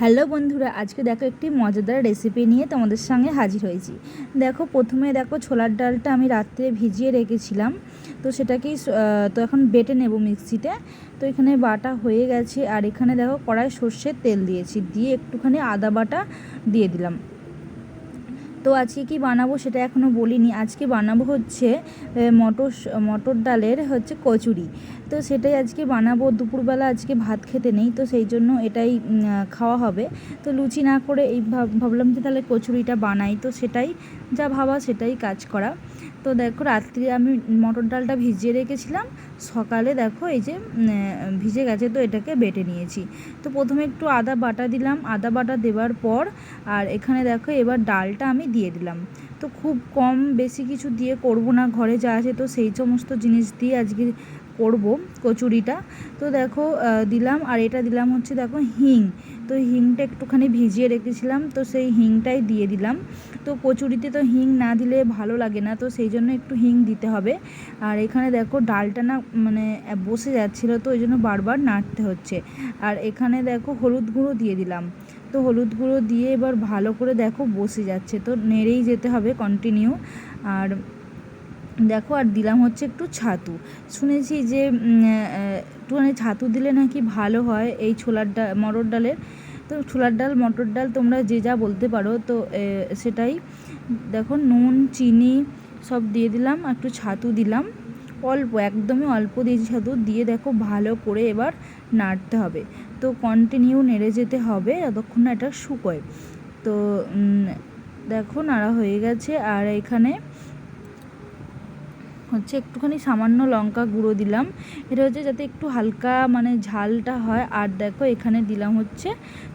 Hello বন্ধুরা, আজকে দেখো একটি মজাদার রেসিপি নিয়ে তোমাদের সঙ্গে হাজির হয়েছি। দেখো প্রথমে দেখো ছোলার ডালটা আমি রাত্রে ভিজিয়ে রেখেছিলাম, তো সেটাকেই তো এখন বেটে নেব মিক্সিতে। তো এখানে বাটা হয়ে গেছে, আর এখানে দেখো কড়াই সর্ষের তেল দিয়েছি, দিয়ে একটুখানি আদা বাটা দিয়ে দিলাম। তো আজকে কি বানাবো সেটা এখনও বলিনি। আজকে বানাবো হচ্ছে মটর ডালের হচ্ছে কচুরি। তো সেটাই আজকে বানাবো। দুপুরবেলা আজকে ভাত খেতে নেই, তো সেই জন্য এটাই খাওয়া হবে। তো লুচি না করে এই ভাবলাম যে তাহলে কচুরিটা বানাই, তো সেটাই যা ভাবা সেটাই কাজ করা। তো দেখো রাত্রে আমি মটর ডালটা ভিজিয়ে রেখেছিলাম, সকালে দেখো এই যে ভিজে গেছে, তো এটাকে বেটে নিয়েছি। তো প্রথমে একটু আদা বাটা দিলাম, আদা বাটা দেওয়ার পর আর এখানে দেখো এবার ডালটা আমি দিয়ে দিলাম। তো খুব কম বেশি কিছু দিয়ে করব না, ঘরে যা আছে তো সেই সমস্ত জিনিস দিয়ে আজকে করব কচুরিটা। তো দেখো দিলাম, আর এটা দিলাম হচ্ছে দেখো হিং। তো হিংটা একটুখানি ভিজিয়ে রেখেছিলাম, তো সেই হিংটাই দিয়ে দিলাম। তো কচুরিতে তো হিং না দিলে ভালো লাগে না, তো সেই জন্য একটু হিং দিতে হবে। আর এখানে দেখো ডালটা না মানে বসে যাচ্ছিলো, তো ওই জন্য বারবার নাড়তে হচ্ছে। আর এখানে দেখো হলুদ গুঁড়ো দিয়ে দিলাম। তো হলুদ গুঁড়ো দিয়ে এবার ভালো করে দেখো বসে যাচ্ছে, তো নেড়েই যেতে হবে কন্টিনিউ। আর দেখো আর দিলাম হচ্ছে একটু ছাতু। শুনেছি যে একটুখানি ছাতু দিলে নাকি ভালো হয় এই মটর ডালের। তো ছোলার ডাল মটর ডাল তোমরা যে যা বলতে পারো, তো সেটাই। দেখো নুন চিনি সব দিয়ে দিলাম, একটু ছাতু দিলাম, অল্প একদমই অল্প দিয়েছি ছাতু দিয়ে। দেখো ভালো করে এবার নাড়তে হবে, তো কন্টিনিউ নেড়ে যেতে হবে যতক্ষণ না এটা শুকোয়। তো দেখো নাড়া হয়ে গেছে। আর এখানে হচ্ছে একটুখানি সামান্য লঙ্কা গুঁড়ো দিলাম, এটা হচ্ছে যাতে একটু হালকা মানে ঝালটা হয়। আর দেখো এখানে দিলাম হচ্ছে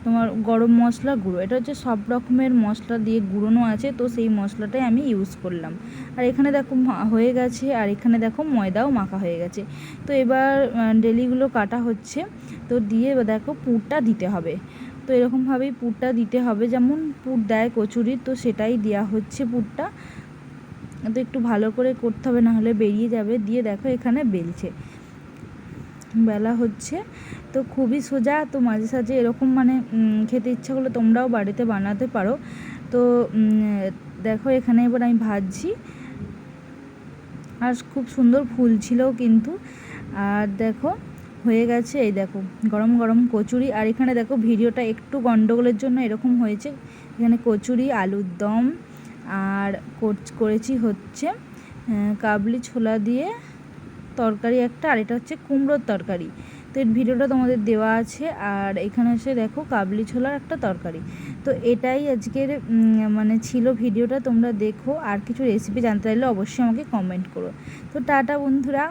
তোমার গরম মশলা গুঁড়ো, এটা হচ্ছে সব রকমের মশলা দিয়ে গুঁড়োনো আছে, তো সেই মশলাটাই আমি ইউজ করলাম। আর এখানে দেখো হয়ে গেছে, আর এখানে দেখো ময়দাও মাখা হয়ে গেছে। তো এবার ডেলিগুলো কাটা হচ্ছে, তো দিয়ে দেখো পুরটা দিতে হবে। তো এরকমভাবেই পুরটা দিতে হবে, যেমন পুর দেয় কচুরির, তো সেটাই দেওয়া হচ্ছে পুরটা। তো একটু ভালো করে করতে হবে, নাহলে বেরিয়ে যাবে। দিয়ে দেখো এখানে বেলা হচ্ছে, তো খুবই সোজা। তো মাঝে সাঝে এরকম মানে খেতে ইচ্ছা করলে তোমরাও বাড়িতে বানাতে পারো। তো দেখো এখানে এবার আমি ভাজছি, আর খুব সুন্দর ফুল ছিল কিন্তু। আর দেখো হয়ে গেছে, এই দেখো গরম গরম কচুরি। আর এখানে দেখো ভিডিওটা একটু গন্ডগোলের জন্য এরকম হয়েছে। এখানে কচুরি, আলুর দম, আর করেছি হচ্ছে কাবলি ছোলা দিয়ে তরকারি একটা, আর এটা হচ্ছে কুমড়োর তরকারি। তো এর ভিডিওটা তোমাদের দেওয়া আছে। আর এখানে এসে দেখো কাবলি ছোলার একটা তরকারি। তো এটাই আজকের মানে ছিল ভিডিওটা, তোমরা দেখো। আর কিছু রেসিপি জানতে চাইলে অবশ্যই আমাকে কমেন্ট করো। তো টাটা বন্ধুরা।